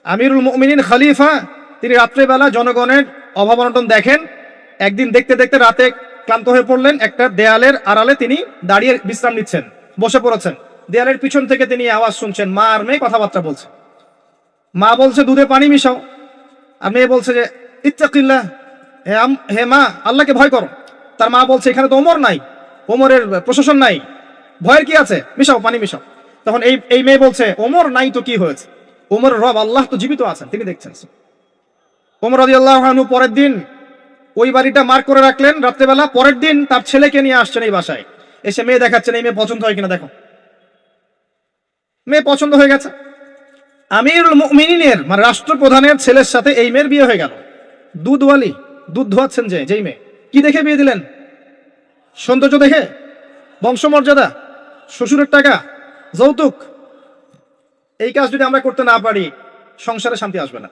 আমিরুল মুমিনিন খলিফা, তিনি রাত্রেবেলা জনগণের অভাব অনটন দেখেন। একদিন দেখতে দেখতে রাতে ক্লান্ত হয়ে পড়লেন, একটা দেয়ালের আড়ালে তিনি দাঁড়িয়ে বিশ্রাম নিচ্ছেন, বসে পড়েছেন। দেয়ালের পিছন থেকে তিনি আওয়াজ শুনছেন, মা আর মেয়ে কথাবার্তা বলছে। মা বলছে দুধে পানি মিশাও, আর মেয়ে বলছে যে ইত্তাকিল্লাহ, হে মা, আল্লাহকে ভয় করো। তার মা বলছে এখানে তো ওমর নাই, ওমরের প্রশাসন নাই, ভয়ের কি আছে, মিশাও, পানি মিশাও। তখন এই মেয়ে বলছে ওমর নাই তো কি হয়েছে, ওমর রব আল্লাহ তো জীবিত আছেন, তিনি দেখছেন। ওমর রাদিয়াল্লাহু আনহু পরের দিন ওই বাড়িটা মার্ক করে রাখলেন। রাত্রেবেলা পরের দিন তার ছেলেকে নিয়ে আসছেন এই বাসায়, এসে মেয়ে দেখাচ্ছেন, এই মেয়ে পছন্দ হয় কিনা দেখো। মেয়ে পছন্দ হয়ে গেছে। আমিরুল মুমিনিনের মানে রাষ্ট্রপ্রধানের ছেলের সাথে এই মেয়ের বিয়ে হয়ে গেল। দুধওয়ালি, দুধ ধোয়াচ্ছেন যেই মেয়ে, কি দেখে বিয়ে দিলেন? সৌন্দর্য দেখে? বংশমর্যাদা? শ্বশুরের টাকা? যৌতুক? এই কাজ যদি আমরা করতে না পারি, সংসারে শান্তি আসবে না।